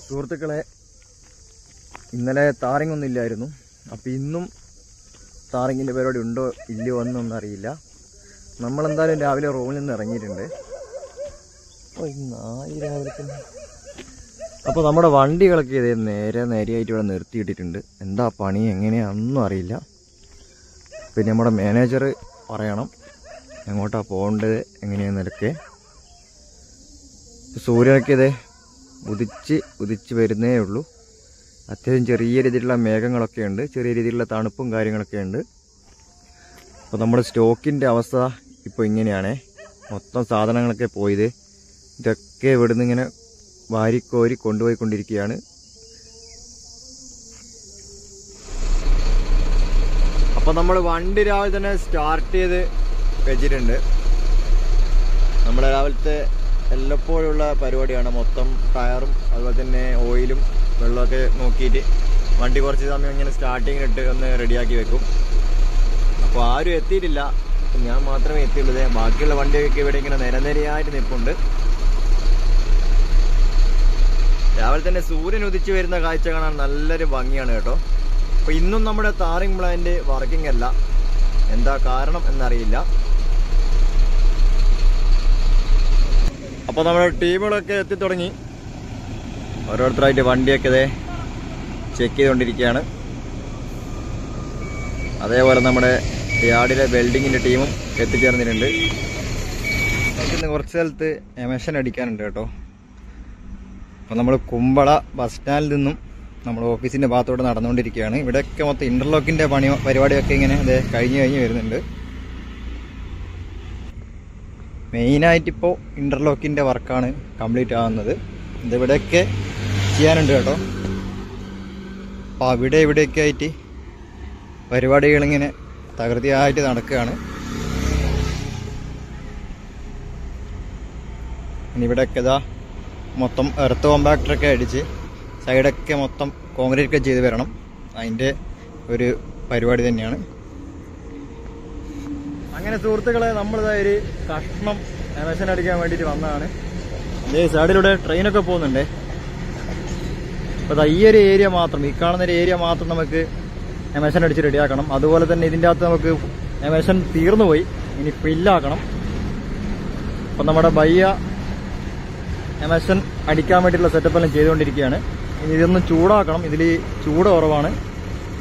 സുഹൃത്തുക്കളെ, ഇന്നലെ താറിങ്ങൊന്നും ഇല്ലായിരുന്നു. അപ്പോൾ ഇന്നും താറിങ്ങിൻ്റെ പരിപാടി ഉണ്ടോ ഇല്ലയോ എന്നൊന്നും അറിയില്ല. നമ്മളെന്തായാലും രാവിലെ റൂമിൽ നിന്ന് ഇറങ്ങിയിട്ടുണ്ട്. രാവിലെ തന്നെ അപ്പോൾ നമ്മുടെ വണ്ടികളൊക്കെ ഇതേ നേരെയായിട്ട് ഇവിടെ നിർത്തിയിട്ടിട്ടുണ്ട്. എന്താ പണി എങ്ങനെയാണെന്നും അറിയില്ല. പിന്നെ നമ്മുടെ മാനേജർ പറയണം എങ്ങോട്ടാണ് പോകേണ്ടത് എങ്ങനെയാണെന്നൊക്കെ. സൂര്യനൊക്കെ ഇതേ ഉദിച്ച് വരുന്നേ ഉള്ളൂ. അത്യാവശ്യം ചെറിയ രീതിയിലുള്ള മേഘങ്ങളൊക്കെ ഉണ്ട്, ചെറിയ രീതിയിലുള്ള തണുപ്പും കാര്യങ്ങളൊക്കെ ഉണ്ട്. അപ്പോൾ നമ്മുടെ സ്റ്റോക്കിൻ്റെ അവസ്ഥ ഇപ്പോൾ ഇങ്ങനെയാണേ. മൊത്തം സാധനങ്ങളൊക്കെ പോയത് ഇതൊക്കെ ഇവിടുന്ന് ഇങ്ങനെ വാരിക്കോരി കൊണ്ടുപോയിക്കൊണ്ടിരിക്കുകയാണ്. അപ്പോൾ നമ്മൾ വണ്ടി രാവിലെ തന്നെ സ്റ്റാർട്ട് ചെയ്ത് വെച്ചിട്ടുണ്ട്. നമ്മുടെ രാവിലത്തെ എല്ലപ്പോഴുള്ള പരിപാടിയാണ്. മൊത്തം ടയറും അതുപോലെ തന്നെ ഓയിലും വെള്ളമൊക്കെ നോക്കിയിട്ട് വണ്ടി കുറച്ച് സമയം ഇങ്ങനെ സ്റ്റാർട്ടിങ്ങിലിട്ട് ഒന്ന് റെഡിയാക്കി വെക്കും. അപ്പോൾ ആരും എത്തിയിട്ടില്ല, ഞാൻ മാത്രമേ എത്തിയുള്ളൂ. ബാക്കിയുള്ള വണ്ടിയൊക്കെ ഇവിടെ ഇങ്ങനെ നിരനിരയായിട്ട് നിൽപ്പുണ്ട്. രാവിലെ തന്നെ സൂര്യൻ ഉദിച്ചു വരുന്ന കാഴ്ച കാണാൻ നല്ലൊരു ഭംഗിയാണ് കേട്ടോ. അപ്പോൾ ഇന്നും നമ്മുടെ താറിങ് പ്ലാന്റ് വർക്കിംഗ് അല്ല. എന്താ കാരണം എന്നറിയില്ല. അപ്പോൾ നമ്മുടെ ടീമുകളൊക്കെ എത്തിത്തുടങ്ങി. ഓരോരുത്തരായിട്ട് വണ്ടിയൊക്കെ ഇതേ ചെക്ക് ചെയ്തുകൊണ്ടിരിക്കുകയാണ്. അതേപോലെ നമ്മുടെ യാർഡിലെ വെൽഡിങ്ങിൻ്റെ ടീമും എത്തിച്ചേർന്നിട്ടുണ്ട്. ഇന്ന് കുറച്ച് സ്ഥലത്ത് എമഷൻ അടിക്കാനുണ്ട് കേട്ടോ. അപ്പോൾ നമ്മൾ കുമ്പള ബസ് സ്റ്റാൻഡിൽ നിന്നും നമ്മൾ ഓഫീസിൻ്റെ ഭാഗത്തോടെ നടന്നുകൊണ്ടിരിക്കുകയാണ്. ഇവിടെയൊക്കെ മൊത്തം ഇൻ്റർലോക്കിൻ്റെ പരിപാടിയൊക്കെ ഇങ്ങനെ ഇത് കഴിഞ്ഞ് വരുന്നുണ്ട്. മെയിനായിട്ടിപ്പോൾ ഇൻ്റർലോക്കിൻ്റെ വർക്കാണ് കംപ്ലീറ്റ് ആകുന്നത്. ഇതിവിടെയൊക്കെ ചെയ്യാനുണ്ട് കേട്ടോ. അപ്പോൾ ഇവിടെയൊക്കെ ആയിട്ട് പരിപാടികളിങ്ങനെ തകൃതിയായിട്ട് നടക്കുകയാണ്. ഇനി ഇവിടെയൊക്കെ ഇതാ മൊത്തം എർത്ത് കോമ്പാക്ടറൊക്കെ അടിച്ച് സൈഡൊക്കെ മൊത്തം കോൺക്രീറ്റ് ഒക്കെ ചെയ്ത് വരണം. അതിൻ്റെ ഒരു പരിപാടി തന്നെയാണ്. അങ്ങനെ സുഹൃത്തുക്കളെ, നമ്മളിതാ ഒരു കഷ്ണം എമഷൻ അടിക്കാൻ വേണ്ടിയിട്ട് വന്നതാണ്. അതേ സൈഡിലൂടെ ട്രെയിനൊക്കെ പോകുന്നുണ്ട്. അപ്പോൾ ഈ ഒരു ഏരിയ മാത്രം, ഈ കാണുന്ന ഒരു ഏരിയ മാത്രം നമുക്ക് എമഷൻ അടിച്ച് റെഡിയാക്കണം. അതുപോലെ തന്നെ ഇതിൻ്റെ അകത്ത് നമുക്ക് എമഷൻ തീർന്നു പോയി, ഇനി ഫില്ലാക്കണം. അപ്പം നമ്മുടെ ബയ്യ എമഷൻ അടിക്കാൻ വേണ്ടിയിട്ടുള്ള സെറ്റപ്പ് എല്ലാം ചെയ്തുകൊണ്ടിരിക്കുകയാണ്. ഇനി ഇതൊന്ന് ചൂടാക്കണം. ഇതിൽ ചൂട് കുറവാണ്.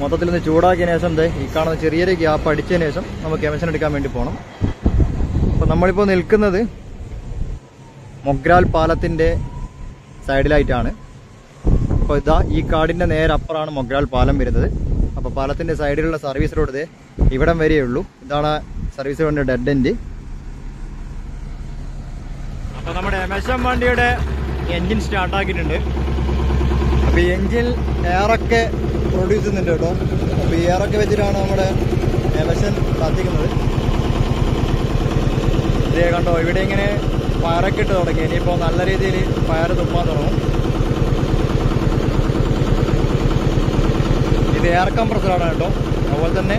മൊത്തത്തിലൊന്ന് ചൂടാക്കിയതിന് ശേഷം ഈ കാണുന്ന ചെറിയൊരു ഗ്യാപ്പ് അടിച്ചതിന് ശേഷം നമുക്ക് എമഷൻ എടുക്കാൻ വേണ്ടി പോകണം. അപ്പോൾ നമ്മളിപ്പോൾ നിൽക്കുന്നത് മൊഗ്രാൽ പാലത്തിൻ്റെ സൈഡിലായിട്ടാണ്. അപ്പോൾ ഇതാ ഈ കാടിൻ്റെ നേരെ അപ്പുറമാണ് മൊഗ്രാൽ പാലം വരുന്നത്. അപ്പോൾ പാലത്തിൻ്റെ സൈഡിലുള്ള സർവീസ് റോഡ് ഇവിടം വരെയുള്ളൂ. ഇതാണ് സർവീസ് റോഡിൻ്റെ ഡെഡ് എൻഡ്. അപ്പോൾ നമ്മുടെ എമഷൻ വണ്ടിയുടെ എൻജിൻ സ്റ്റാർട്ടാക്കിയിട്ടുണ്ട്. അപ്പോൾ ഈ എൻജിൻ എയറൊക്കെ പ്രൊഡ്യൂസ് ചെയ്യുന്നുണ്ട് കേട്ടോ. അപ്പോൾ ഈ എയറൊക്കെ വെച്ചിട്ടാണ് നമ്മുടെ എമഷൻ കത്തിക്കുന്നത്. ഇതേ കണ്ടോ, ഇവിടെ ഇങ്ങനെ ഫയറൊക്കെ ഇട്ട് തുടങ്ങി. ഇനിയിപ്പോൾ നല്ല രീതിയിൽ ഫയർ തുപ്പാൻ തുടങ്ങും. ഇത് എയർ കംപ്രസറാണ് കേട്ടോ. അതുപോലെ തന്നെ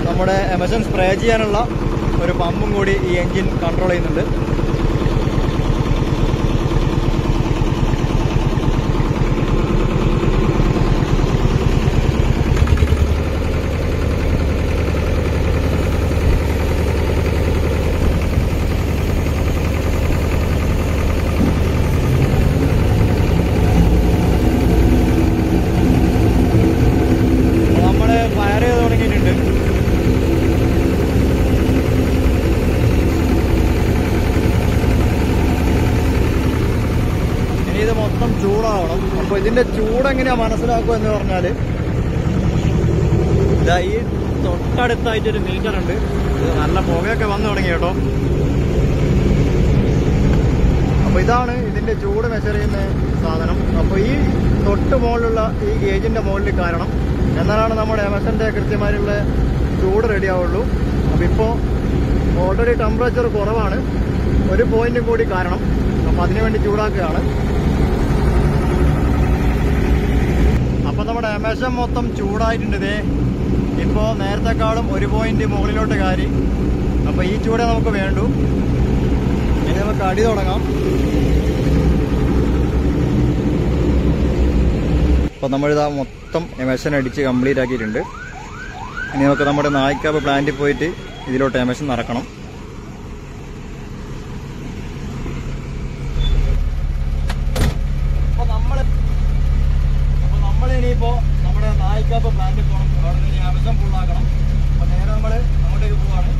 നമ്മുടെ എമഷൻ സ്പ്രേ ചെയ്യാനുള്ള ഒരു പമ്പും കൂടി ഈ എൻജിൻ കൺട്രോൾ ചെയ്യുന്നുണ്ട്. ചൂടാവണം. അപ്പോൾ ഇതിൻ്റെ ചൂട് എങ്ങനെയാണ് മനസ്സിലാക്കുക എന്ന് പറഞ്ഞാൽ, ഇതാ ഈ തൊട്ടടുത്തായിട്ടൊരു മീറ്റർ ഉണ്ട്. ഇത് നല്ല പുകയൊക്കെ വന്നു തുടങ്ങി കേട്ടോ. അപ്പോൾ ഇതാണ് ഇതിൻ്റെ ചൂട് മെഷർ ചെയ്യുന്ന സാധനം. അപ്പോൾ ഈ തൊട്ട് മുകളിലുള്ള ഈ ഗേജിൻ്റെ മുകളിൽ കാരണം എന്നാലാണ് നമ്മുടെ എമഷൻ്റെ കൃത്യമായിട്ടുള്ള ചൂട് റെഡി ആവുള്ളൂ. അപ്പോൾ ഇപ്പോൾ ഓൾറെഡി ടെമ്പറേച്ചർ കുറവാണ്, ഒരു പോയിന്റ് കൂടി കാരണം. അപ്പോൾ അതിനുവേണ്ടി ചൂടാക്കുകയാണ്. അപ്പോൾ നമ്മുടെ എമഷൻ മൊത്തം ചൂടായിട്ടുണ്ട്. ഇപ്പോൾ നേരത്തെക്കാളും ഒരു പോയിന്റ് മുകളിലോട്ട് കയറി. അപ്പോൾ ഈ ചൂടേ നമുക്ക് വേണ്ടൂ. ഇനി നമുക്ക് അടി തുടങ്ങാം. അപ്പോൾ നമ്മളിതാ മൊത്തം എമഷൻ അടിച്ച് കംപ്ലീറ്റ് ആക്കിയിട്ടുണ്ട്. ഇനി നമുക്ക് നമ്മുടെ നായിക്കാവ് പ്ലാന്റിൽ പോയിട്ട് ഇതിലോട്ട് എമഷൻ നടക്കണം. അപ്പോൾ നമ്മളിനിയിപ്പോൾ നമ്മുടെ നായിക്കാവ് പ്ലാന്റിൽ പോകണം. അവിടെ നിന്ന് എമഷൻ ഫുള്ളാക്കണം. അപ്പോൾ നേരെ നമ്മൾ അങ്ങോട്ടേക്ക് പോവാണ്.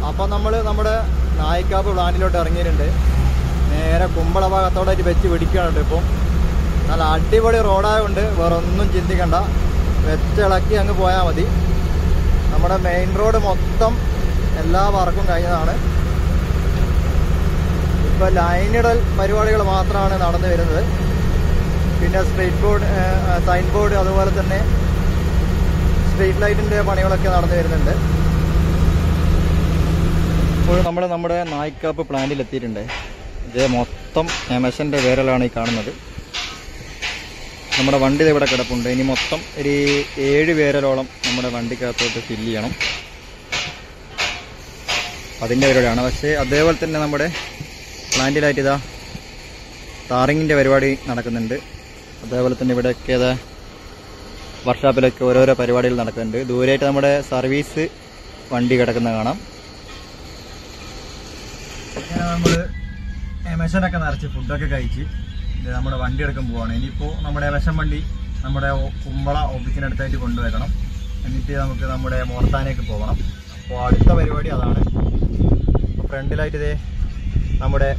അപ്പം നമ്മൾ നമ്മുടെ നായിക്കാവ് പ്ലാന്റിലോട്ട് ഇറങ്ങിയിട്ടുണ്ട്. നേരെ കുമ്പള ഭാഗത്തോടായിട്ട് വെച്ച് പിടിക്കുകയാണ്. ഇപ്പം നല്ല അടിപൊളി റോഡായതുകൊണ്ട് വേറെ ഒന്നും ചിന്തിക്കണ്ട, വെച്ചിളക്കി അങ്ങ് പോയാൽ മതി. നമ്മുടെ മെയിൻ റോഡ് മൊത്തം എല്ലാ വർക്കും കഴിഞ്ഞതാണ്. ഇപ്പോൾ ലൈനിടൽ പരിപാടികൾ മാത്രമാണ് നടന്നു വരുന്നത്. പിന്നെ സ്ട്രീറ്റ് ബോർഡ്, സൈൻ ബോർഡ്, അതുപോലെ തന്നെ സ്ട്രീറ്റ് ലൈറ്റിൻ്റെ പണികളൊക്കെ നടന്നു വരുന്നുണ്ട്. ഇപ്പോൾ നമ്മൾ നമ്മുടെ നായിക്കാപ്പ് പ്ലാന്റിൽ എത്തിയിട്ടുണ്ട്. ഇത് മൊത്തം എമഷൻ്റെ വേരലാണ് ഈ കാണുന്നത്. നമ്മുടെ വണ്ടി ഇവിടെ കിടപ്പുണ്ട്. ഇനി മൊത്തം ഒരു 7 വേരലോളം നമ്മുടെ വണ്ടിക്കകത്തോട്ട് ഫില്ല് ചെയ്യണം. അതിൻ്റെ പരിപാടിയാണ്. പക്ഷേ അതേപോലെ തന്നെ നമ്മുടെ പ്ലാന്റിലായിട്ട് ഇതാ ടാറിങ്ങിൻ്റെ പരിപാടി നടക്കുന്നുണ്ട്. അതേപോലെ തന്നെ ഇവിടെയൊക്കെ ഇതാ വർക്ക്ഷോപ്പിലൊക്കെ ഓരോരോ പരിപാടികൾ നടക്കുന്നുണ്ട്. ദൂരെയായിട്ട് നമ്മുടെ സർവീസ് വണ്ടി കിടക്കുന്ന കാണാം. ഇങ്ങനെ നമ്മൾ എമഷനൊക്കെ നിറച്ച് ഫുഡൊക്കെ കഴിച്ച് നമ്മുടെ വണ്ടി എടുക്കാൻ പോവാണ്. ഇനിയിപ്പോൾ നമ്മുടെ എമഷൻ വണ്ടി നമ്മുടെ കുമ്പള ഓഫീസിനടുത്തായിട്ട് കൊണ്ടുവയ്ക്കണം. എന്നിട്ട് നമുക്ക് നമ്മുടെ മോർത്താനേക്ക് പോകണം. അപ്പോൾ അടുത്ത പരിപാടി അതാണ്. ഫ്രണ്ടിലായിട്ട് ഇതേ നമ്മുടെ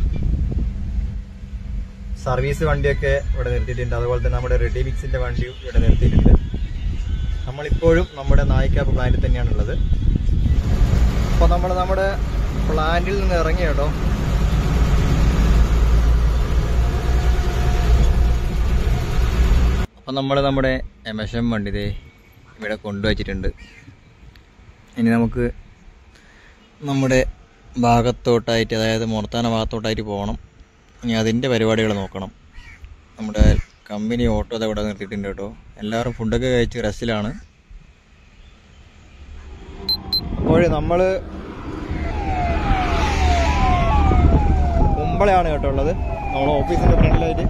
സർവീസ് വണ്ടിയൊക്കെ ഇവിടെ നിർത്തിയിട്ടുണ്ട്. അതുപോലെ തന്നെ നമ്മുടെ റെഡി മിക്സിൻ്റെ വണ്ടിയും ഇവിടെ നിർത്തിയിട്ടുണ്ട്. നമ്മളിപ്പോഴും നമ്മുടെ നായിക്കാപ്പ് പ്ലാന്റിൽ തന്നെയാണുള്ളത്. അപ്പോൾ നമ്മൾ നമ്മുടെ പ്ലാന്റിൽ നിന്ന് ഇറങ്ങി കേട്ടോ. അപ്പം നമ്മൾ നമ്മുടെ എമഷൻ വണ്ടി ദേ ഇവിടെ കൊണ്ടുവച്ചിട്ടുണ്ട്. ഇനി നമുക്ക് നമ്മുടെ ഭാഗത്തോട്ടായിട്ട്, അതായത് മോർത്താന ഭാഗത്തോട്ടായിട്ട് പോകണം. ഇനി അതിൻ്റെ പരിപാടികൾ നോക്കണം. നമ്മുടെ കമ്പനി ഓട്ടോ അത് ഇവിടെ നിർത്തിയിട്ടുണ്ട് കേട്ടോ. എല്ലാവരും ഫുഡൊക്കെ കഴിച്ച് റെസ്റ്റിലാണ്. അപ്പോൾ നമ്മൾ കുമ്പളയാണ് കേട്ടോ ഉള്ളത്, നമ്മുടെ ഓഫീസിൻ്റെ ഫ്രണ്ടിലായിട്ട്.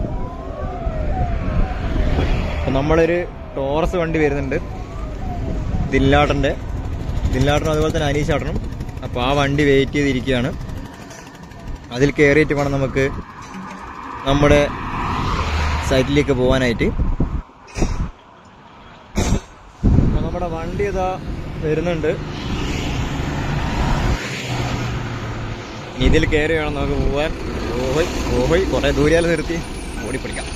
അപ്പം നമ്മളൊരു ടോറസ് വണ്ടി വരുന്നുണ്ട്, ദില്ലാട്ടൻ്റെ അതുപോലെ തന്നെ അനീഷാട്ടനും. അപ്പോൾ ആ വണ്ടി വെയിറ്റ് ചെയ്തിരിക്കുകയാണ്. അതിൽ കയറിയിട്ട് വേണം നമുക്ക് നമ്മുടെ സൈറ്റിലേക്ക് പോകാനായിട്ട്. അപ്പോൾ നമ്മുടെ വണ്ടി ഇതാ വരുന്നുണ്ട്. ഇതിൽ കയറി വേണം നമുക്ക് പോകാൻ. ഓഹോയ് കുറേ ദൂരെയാൽ നിർത്തി ഓടിപ്പിടിക്കാം.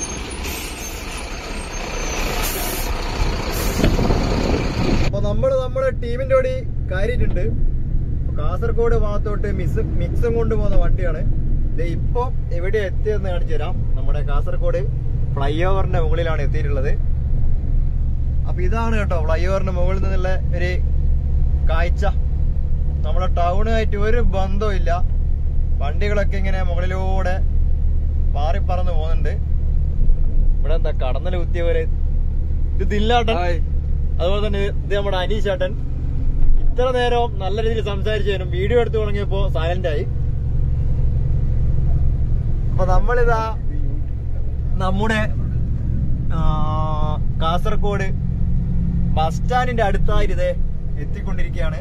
അപ്പോൾ നമ്മുടെ ടീമിൻ്റെ ഓടി കയറിയിട്ടുണ്ട്. കാസർഗോഡ് ഭാഗത്തോട്ട് മിക്സും കൊണ്ടുപോകുന്ന വണ്ടിയാണ് ഇത്. ഇപ്പോൾ എവിടെ എത്തിയെന്ന് കാണിച്ചു തരാം. നമ്മുടെ കാസർഗോഡ് ഫ്ലൈ ഓവറിന്റെ മുകളിലാണ് എത്തിയിട്ടുള്ളത്. അപ്പൊ ഇതാണ് കേട്ടോ ഫ്ലൈ ഓവറിന്റെ മുകളിൽ നിന്നുള്ള ഒരു കാഴ്ച. നമ്മുടെ ടൗണുമായിട്ട് ഒരു ബന്ധവും ഇല്ല. വണ്ടികളൊക്കെ ഇങ്ങനെ മുകളിലൂടെ പാറിപ്പറന്ന് പോകുന്നുണ്ട്. ഇവിടെ എന്താ കടന്നൽ കുത്തിയവര്, ഇത് ദില്ലാട്ടൻ, അതുപോലെ തന്നെ ഇത് നമ്മുടെ അനീഷേട്ടൻ. ഇത്ര നേരം നല്ല രീതിയിൽ സംസാരിച്ചു തരും. വീഡിയോ എടുത്തു തുടങ്ങിയപ്പോ സൈലന്റ് ആയി. അപ്പൊ നമ്മളിതാ നമ്മുടെ കാസർഗോഡ് ബസ് സ്റ്റാൻഡിന്റെ അടുത്തായിട്ട് ഇതേ എത്തിക്കൊണ്ടിരിക്കുകയാണ്.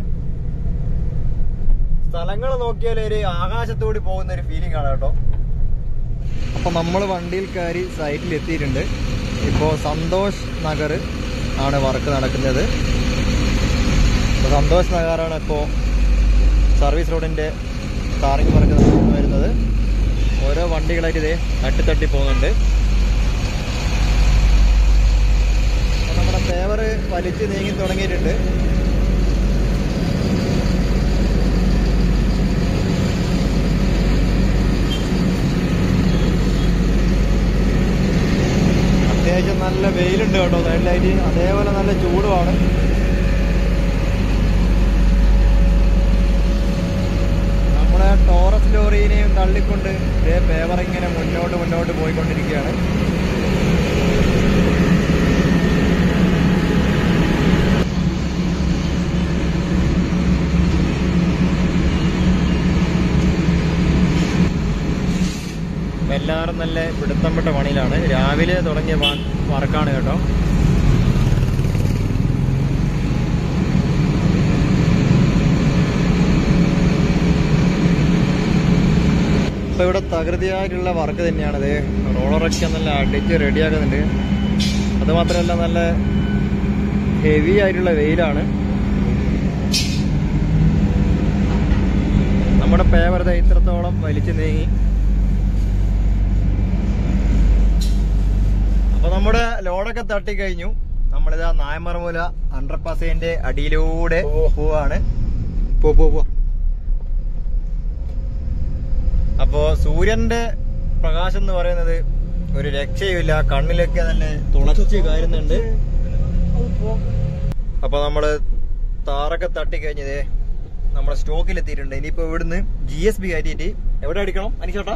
സ്ഥലങ്ങൾ നോക്കിയാൽ ഒരു ആകാശത്തോടി പോകുന്ന ഒരു ഫീലിംഗ് ആണ് കേട്ടോ. അപ്പൊ നമ്മൾ വണ്ടിയിൽ കയറി സൈറ്റിൽ എത്തിയിട്ടുണ്ട്. ഇപ്പോ സന്തോഷ് നഗർ ആണ് വർക്ക് നടക്കുന്നത്. സന്തോഷ് നഗറാണ് ഇപ്പോൾ സർവീസ് റോഡിന്റെ ടാറിംഗ് വർക്ക് വരുന്നത്. ഓരോ വണ്ടികളായിട്ട് ഇതേ തട്ടി പോകുന്നുണ്ട്. നമ്മുടെ പേവർ വലിച്ച് നീങ്ങി തുടങ്ങിയിട്ടുണ്ട്. അത്യാവശ്യം നല്ല വെയിലുണ്ട് കേട്ടോ സൈഡിലായിട്ട്, അതേപോലെ നല്ല ചൂടുമാണ്. നമ്മുടെ ടോറസ് ലോറിനെയും തള്ളിക്കൊണ്ട് ഇതേ പേവർ ഇങ്ങനെ മുന്നോട്ട് പോയിക്കൊണ്ടിരിക്കുകയാണ്. എല്ലാവരും നല്ല പിടുത്തം പെട്ട പണിയിലാണ്. രാവിലെ തുടങ്ങിയ വർക്കാണ് കേട്ടോ. ഇപ്പൊ ഇവിടെ തകൃതിയായിട്ടുള്ള വർക്ക് തന്നെയാണത്. റോളറൊക്കെ നല്ല അടിച്ച് റെഡിയാക്കുന്നുണ്ട്. അതുമാത്രമല്ല നല്ല ഹെവി ആയിട്ടുള്ള വെയിലാണ്. നമ്മുടെ പേവർ ഇത്രത്തോളം വലിച്ചു നീങ്ങി. അപ്പൊ നമ്മുടെ ലോഡൊക്കെ തട്ടിക്കഴിഞ്ഞു. നമ്മളിതാ നായമറമൂല അണ്ടർപാസിന്റെ അടിയിലൂടെ പോവാണ്. പോ. അപ്പോ സൂര്യന്റെ പ്രകാശം എന്ന് പറയുന്നത് ഒരു രക്ഷയുമില്ല. കണ്ണിലൊക്കെ നല്ല തുളച്ച് കയറുന്നുണ്ട്. അപ്പൊ നമ്മള് താറൊക്കെ തട്ടിക്കഴിഞ്ഞതേ നമ്മുടെ സ്റ്റോക്കിലെത്തിയിട്ടുണ്ട്. ഇനിയിപ്പോ ഇവിടുന്ന് GSB കയറ്റിയിട്ട് എവിടെ അടിക്കണം അനിച്ചോട്ടാ?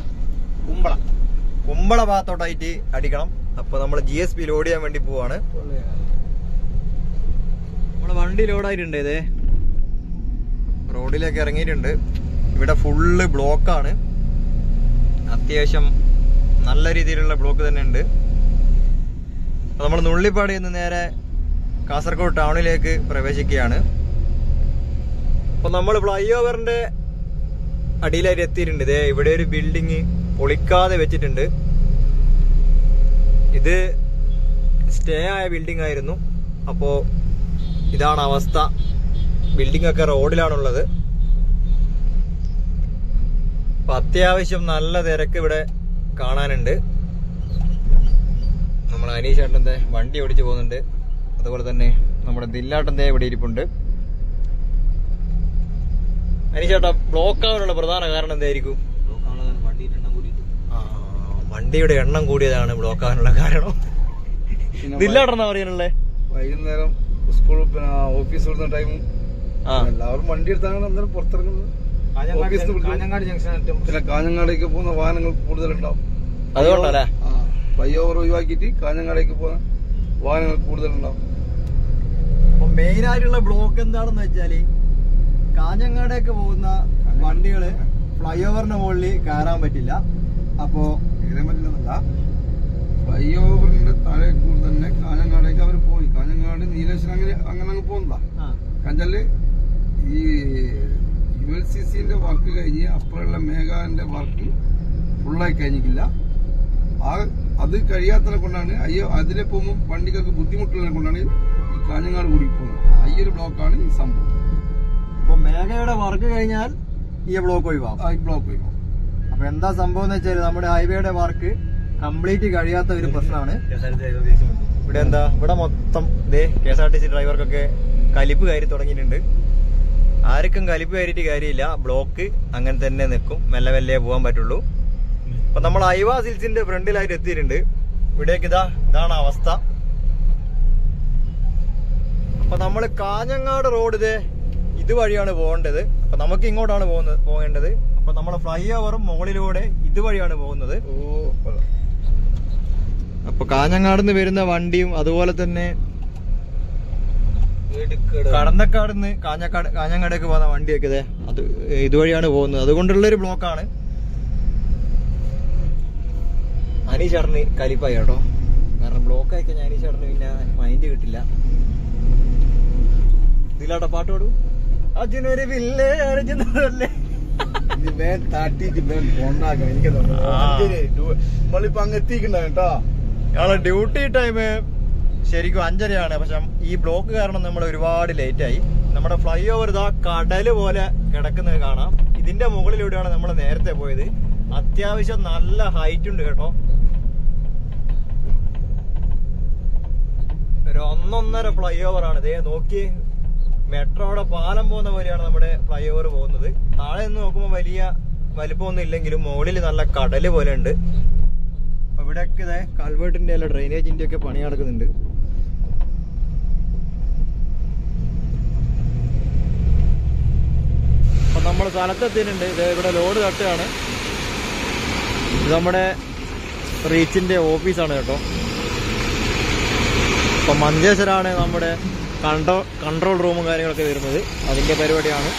കുമ്പള ഭാഗത്തോട്ടായിട്ട് അടിക്കണം. അപ്പൊ നമ്മള് GSB ലോഡ് ചെയ്യാൻ വേണ്ടി പോവാണ്. നമ്മളെ വണ്ടി ലോഡായിട്ടുണ്ട്. ഇതേ റോഡിലേക്ക് ഇറങ്ങിയിട്ടുണ്ട്. ഇവിടെ ഫുള്ള് ബ്ലോക്കാണ്. അത്യാവശ്യം നല്ല രീതിയിലുള്ള ബ്ലോക്ക് തന്നെ ഉണ്ട്. നമ്മൾ നുള്ളിപ്പാടി നിന്ന് നേരെ കാസർഗോഡ് ടൗണിലേക്ക് പ്രവേശിക്കുകയാണ്. അപ്പൊ നമ്മൾ ഫ്ലൈ ഓവറിന്റെ അടിയിലായിട്ട് എത്തിയിട്ടുണ്ട്. ഇതേ ഇവിടെ ഒരു ബിൽഡിങ് പൊളിക്കാതെ വെച്ചിട്ടുണ്ട്. ഇത് സ്റ്റേ ആയ ബിൽഡിംഗ് ആയിരുന്നു. അപ്പോ ഇതാണ് അവസ്ഥ. ബിൽഡിംഗ് ഒക്കെ റോഡിലാണുള്ളത്. അപ്പൊ അത്യാവശ്യം നല്ല തിരക്ക് ഇവിടെ കാണാനുണ്ട്. നമ്മുടെ അനീഷേട്ടന്റെ വണ്ടി ഓടിച്ചു പോകുന്നുണ്ട്. അതുപോലെ തന്നെ നമ്മുടെ ദില്ലാട്ടന്റെ ഇവിടെ ഇരിപ്പുണ്ട്. അനീഷേട്ടാ, ബ്ലോക്ക് ആവാനുള്ള പ്രധാന കാരണം എന്തായിരിക്കും? വണ്ടിയുടെ എണ്ണം കൂടിയതാണ് ബ്ലോക്ക് ആവാനുള്ള കാരണം. ദില്ലാട്ടെന്നാ പറയാനുള്ളത്? വൈകുന്നേരം സ്കൂൾ ഓഫീസ് വിടുന്ന ടൈമും എല്ലാവരും വണ്ടി എടുത്താണ് അന്നേരം പുറത്തിറങ്ങുന്നത്. പിന്നെ കാഞ്ഞങ്ങാടേക്ക് പോകുന്ന വാഹനങ്ങൾ കൂടുതലുണ്ടാവും. അതുകൊണ്ടല്ലേ ഫ്ലൈ ഓവർ ഒഴിവാക്കിയിട്ട് കാഞ്ഞങ്ങാടേക്ക് പോകുന്ന വാഹനങ്ങൾ കൂടുതലുണ്ടാവും. അപ്പൊ മെയിൻ ആയിട്ടുള്ള ബ്ലോക്ക് എന്താണെന്ന് വെച്ചാല് കാഞ്ഞങ്ങാടേക്ക് പോകുന്ന വണ്ടികള് ഫ്ലൈ ഓവറിന്റെ മുകളിൽ കയറാൻ പറ്റില്ല. അപ്പോ കയറാൻ പറ്റില്ലെന്നല്ല, ഫ്ലൈ ഓവറിന്റെ താഴെ കൂടി തന്നെ കാഞ്ഞങ്ങാടേക്ക് അവർ പോയി. കാഞ്ഞങ്ങാട് നീലേശ്വരം അങ്ങനെ അങ്ങ് പോകുന്നതാ. കഞ്ചാല് ഈ ULCCന്റെ വർക്ക് കഴിഞ്ഞ് അപ്പുറമുള്ള മേഘാന്റെ വർക്ക് ഫുള്ളായി കഴിഞ്ഞിട്ടില്ല. അത് കഴിയാത്തതിനെ കൊണ്ടാണ് അതിലെ പോകുമ്പോൾ വണ്ടികൾക്ക് ബുദ്ധിമുട്ടുള്ളതിനെ കൊണ്ടാണ് ഈ കാഞ്ഞങ്ങാട് കൂടി പോകുന്നത്. ഈ ഒരു ബ്ലോക്കാണ് ഈ സംഭവം. അപ്പൊ മേഘയുടെ വർക്ക് കഴിഞ്ഞാൽ ഈ ബ്ലോക്ക് ഒഴിവാകും. അപ്പൊ എന്താ സംഭവം എന്ന് വെച്ചാൽ നമ്മുടെ ഹൈവേയുടെ വർക്ക് കംപ്ലീറ്റ് കഴിയാത്ത ഒരു പ്രശ്നമാണ്. ഇവിടെ മൊത്തം KSRTC ഡ്രൈവർക്കൊക്കെ കലിപ്പ് കയറി തുടങ്ങിയിട്ടുണ്ട്. ആർക്കും കലിപ്പ് കയറിയിട്ട് കാര്യമില്ല. ബ്ലോക്ക് അങ്ങനെ തന്നെ നിൽക്കും. മെല്ലെ മെല്ലെ പോകാൻ പറ്റുള്ളൂ. അപ്പൊ നമ്മൾ ഐവാ സിൽസിന്റെ ഫ്രണ്ടിലായിട്ട് എത്തിയിട്ടുണ്ട്. ഇവിടേക്ക് ഇതാണ് അവസ്ഥ. അപ്പൊ നമ്മള് കാഞ്ഞങ്ങാട് റോഡ് ഇതുവഴിയാണ് പോകേണ്ടത്. അപ്പൊ നമുക്ക് ഇങ്ങോട്ടാണ് പോകേണ്ടത്. അപ്പൊ നമ്മളെ ഫ്ലൈ ഓവറും മുകളിലൂടെ ഇതുവഴിയാണ് പോകുന്നത്. അപ്പൊ കാഞ്ഞങ്ങാടുന്ന് വരുന്ന വണ്ടിയും അതുപോലെ തന്നെ കടന്നക്കാടുന്ന് കാഞ്ഞങ്ങാടേക്ക് പോകുന്ന വണ്ടിയൊക്കെ അത് ഇതുവഴിയാണ് പോകുന്നത്. അതുകൊണ്ടുള്ളൊരു ബ്ലോക്കാണ്. അനീഷേട്ടന് കലിപ്പായി കേട്ടോ. കാരണം ബ്ലോക്ക് ആയി കഴിഞ്ഞാൽ അനീഷേട്ടന് പിന്നെ മൈൻഡ് കിട്ടില്ല. ഇതിലാട്ടോ പാട്ട് പാടൂ. അർജുനൊരു വില്ലേ അർജുനല്ലേ ഞങ്ങളെ ഡ്യൂട്ടി ടൈം ശരിക്കും 5:30 പക്ഷെ ഈ ബ്ലോക്ക് കാരണം നമ്മൾ ഒരുപാട് ലേറ്റ് ആയി. നമ്മുടെ ഫ്ലൈ ഓവർ കടല് പോലെ കിടക്കുന്നത് കാണാം. ഇതിന്റെ മുകളിലൂടെയാണ് നമ്മൾ നേരത്തെ പോയത്. അത്യാവശ്യം നല്ല ഹൈറ്റ് ഉണ്ട് കേട്ടോ. ഒരു 1.5 ഫ്ലൈ ഓവർ ആണ്. ഇതേ നോക്കി, മെട്രോയുടെ പാലം പോകുന്ന പോലെയാണ് നമ്മുടെ ഫ്ലൈ ഓവർ പോകുന്നത്. താഴെ നിന്ന് നോക്കുമ്പോൾ വലിയ വലിപ്പമൊന്നും ഇല്ലെങ്കിലും മുകളിൽ നല്ല കടല് പോലെ ഉണ്ട്. അപ്പൊ ഇവിടെയൊക്കെ കൾവേർട്ടിന്റെ അല്ല ഡ്രെയിനേജിന്റെ ഒക്കെ പണി നടക്കുന്നുണ്ട്. അപ്പൊ നമ്മൾ സ്ഥലത്തെത്തിയിട്ടുണ്ട്. ഇത് ഇവിടെ ലോഡ് തട്ടുകയാണ്. ഇത് നമ്മുടെ റീച്ചിന്റെ ഓഫീസാണ് കേട്ടോ. അപ്പൊ മഞ്ചേശ്വരാണ് നമ്മുടെ കൺട്രോൾ റൂമും കാര്യങ്ങളൊക്കെ വരുന്നത്. അതിന്റെ പരിപാടിയാണ്.